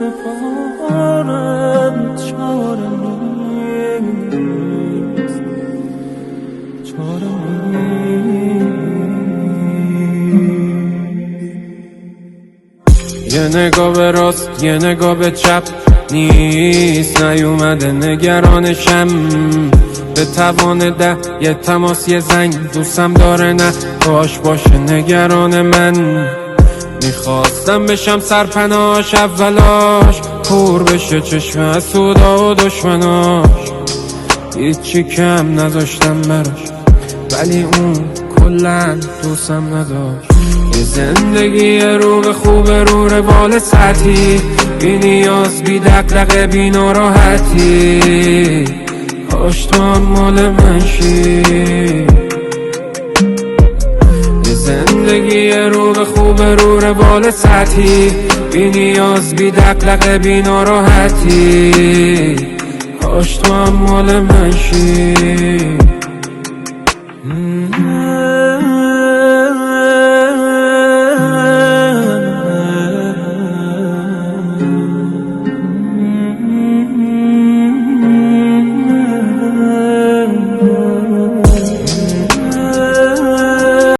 سپارم چاره نیست، چاره نیست. یه نگاه به راست یه نگاه به چپ نیست، نیومده نگرانشم به توان ده یه تماس یه زنگ دوستم داره نه باش باشه نگران من. میخواستم بشم سرپناش اولاش کور بشه چشم حسودا و دشمناش، هیچی کم نذاشتم براش ولی اون کلن دوستم نداشت. یه زندگی رو به خوب رو روال سطحی، بی نیاز بی دقدقه بی ناراحتی، کاش تو هم مال من شی. یه زندگی رو به خوب رو روال سطحی، بی نیاز بی دقدقه بی ناراحتی، کاش تو هم مال من شی.